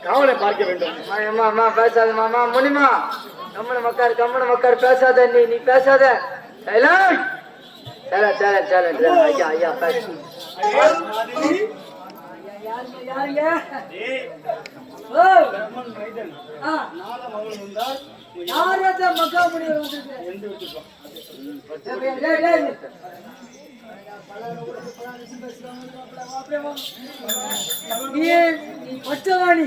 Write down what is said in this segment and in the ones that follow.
காவலை பார்க்க வேண்டும். மாமா பேசாத மாமா முனிமா கம்மன மக்கார் பேசாத நீ பேசாத ஐயா ஐயா பேசு பச்சவாணி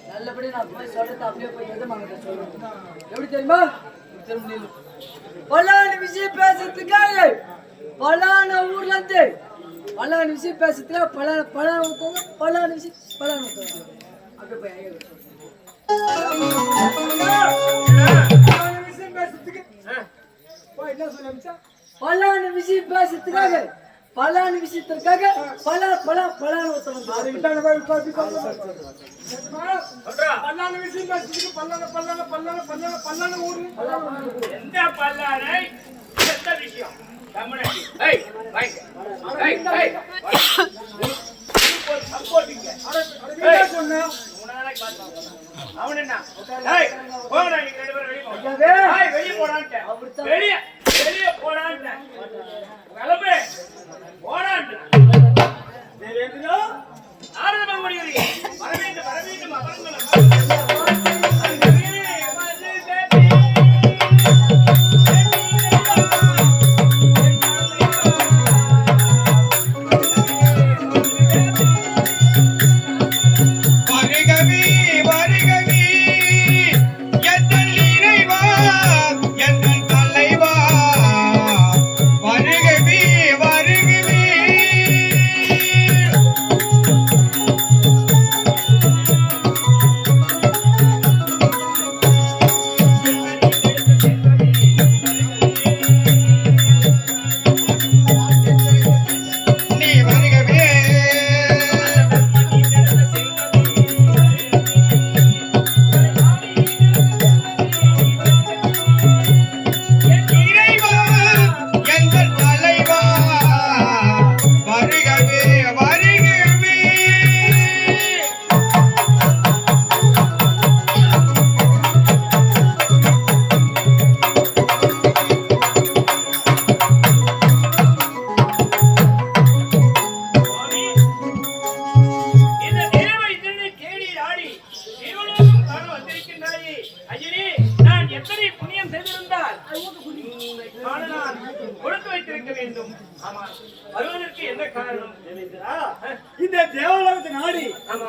நல்லபடி நான் போய் சொல்றது அப்படியே போய் எதுமாங்க சொல்லுங்க எப்படி தெரியுமா பலான விஷயம் பேசுறதுக்காக பலான ஊர்ல இருந்து பலான விஷயம் பேசுறதுக்காக பலான விஷயம் அப்படியே போய் என்ன சொல்ல பலான விஷயம் பேசுறதுக்காக பலான விஷயத்திற்காக பலான ஊரு எந்த பல்லானை எந்த விஷயம் அவன் என்ன வெளியே போடான்ட்டு வெளியே போடான்ட்டு கிளம்பு போடான்ட்டு ஆரம்பம் வரவேண்டும் வரவேண்டும் அவர்களும் இந்த தேவலோகத்தை நாடி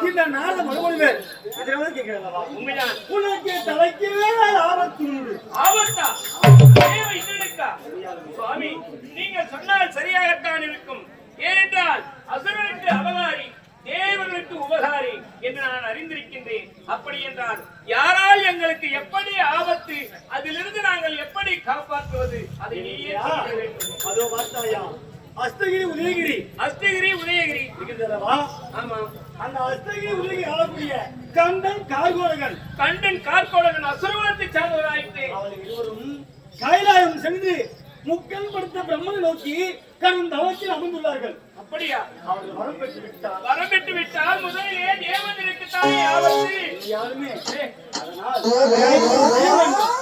இந்த நாட மறுமொழிவர் உனக்கு தலைக்கவே ஆபத்து ஆபத்தா சுவாமி நீங்கள் சொன்னால் சரியாகத்தான் இருக்கும். ஏனென்றால் அசுரனுக்கு அபகாரி தேவர்களுக்கு உபகாரி என்று நான் அறிந்திருக்கின்றேன். அப்படி என்றால் யாரால் எங்களுக்கு எப்படி ஆபத்து, அதிலிருந்து நாங்கள் எப்படி காப்பாற்றுவது அதை நீயே சொல்ல வேண்டும். அதோ பார்த்தாயா அஸ்தகிரி உதயகிரி இருக்கிறதா? ஆமா, அந்த அஸ்தகிரி உதயகிரி ஆளக்கூடிய கண்டன் கார்கோடகன் அசுரவனத்தை சார்ந்தவராயிற்று. அவர்கள் இருவரும் கைலாயம் சென்று முக்கன் படுத்த பிரம்மனை நோக்கி கடும் தவத்தில் அமர்ந்துள்ளார்கள். அப்படியா? அவர்கள் வரம் பெற்று விட்டால் முதலிலே தேவர்களுக்குத்தானே ஆபத்து. யாருமே அதனால்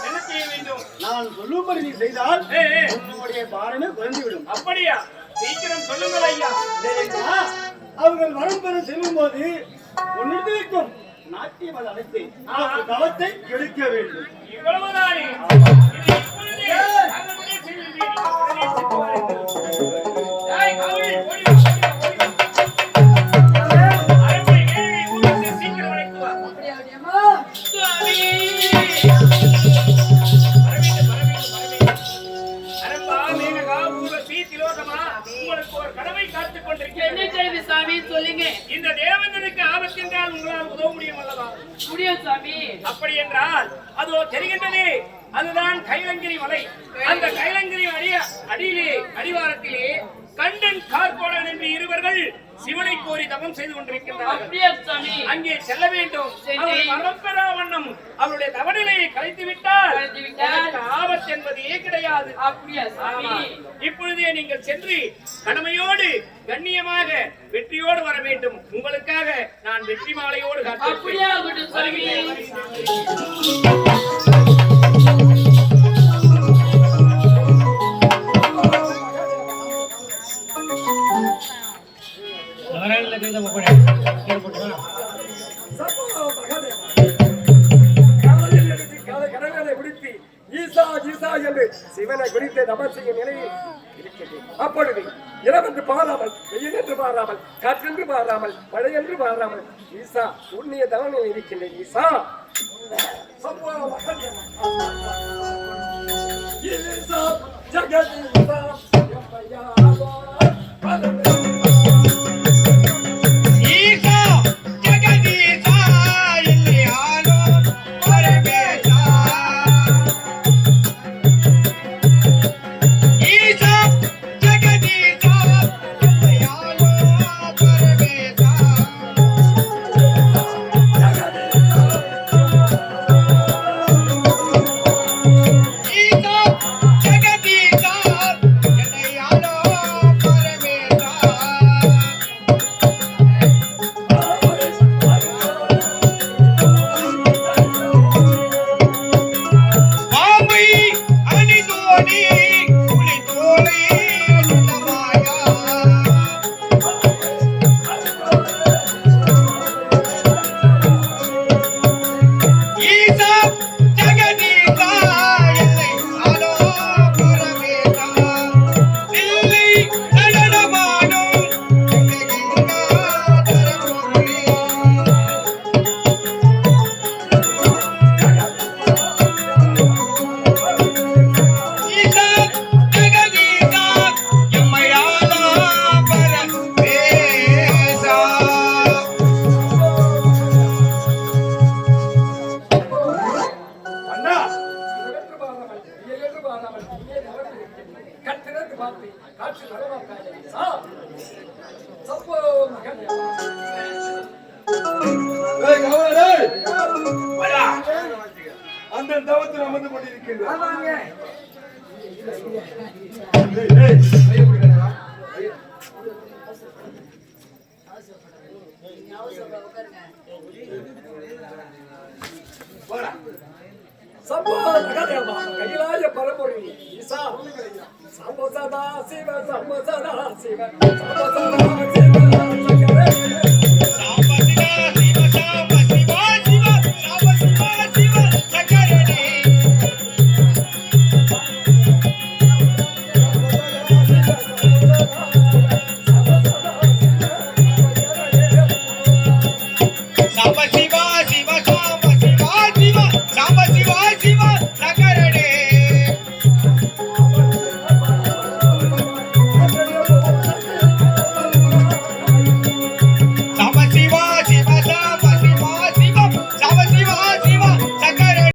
என்ன செய்ய வேண்டும்? நான் சொல்லும்படி நீ செய்தால் உன்னுடைய பாரமே குறைந்துவிடும். அப்படியா? சீக்கிரம் சொல்லுங்கள் ஐயா. அவர்கள் வரம் பெற செல்லும் போது ஒன்றிருக்கும் நாட்டியம் அதை அழைத்து தவத்தை எடுக்க வேண்டும். இவ்வளவுதானே? என்ன செய்தி சாமி? சுவாமி சொல்லுங்க. இந்த தேவேந்திரனுக்கு ஆபத்து என்றால் உங்களால் உதவ முடியும் அல்லவா? முடியும் சுவாமி. அப்படி என்றால் அதோ தெரிகின்றதே, அதுதான் கைலங்கிரி மலை. அந்த கைலங்கிரி அடியிலே அடிவாரத்திலே கண்டன் கார்கோடன் என்று இருவர்கள் சிவனை கோரி தவம் செய்து கொண்டிருக்கின்றார்கள். அப்படியே சுவாமி. அங்கே செல்ல வேண்டும். அவர்கள் வரப்பெறா வண்ணம் அவருடைய தவநிலையை கலைத்து விட்டால் எனக்கு ஆபத்து என்பதே கிடையாது. அப்படியே சுவாமி. இப்பொழுதே நீங்கள் சென்று கடமையோடு கண்ணியமாக வெற்றியோடு வர வேண்டும். உங்களுக்காக நான் வெற்றி மாலையோடு காத்திருக்கிறேன். அப்படியே ஆகட்டும் சுவாமி. சிவனை குறித்து தபம் செய்யும் நிலையில் இருக்கிறது. அப்பொழுது இரவென்று பாராமல், வெயில் என்று பாராமல், காற்றென்று பாராமல், மழை என்று பாராமல் ஈசா உன்னிய தவனில் இருக்கின்றேன். ஈசா ஜகதீசா அந்த தவத்தில் அமர்ந்து கொண்டிருக்கின்றோம். கைலாய பரம்பொழி ஈசா சம்போ சதா சிவ சம்போ சதா சிவ சம்போ சதா சிவ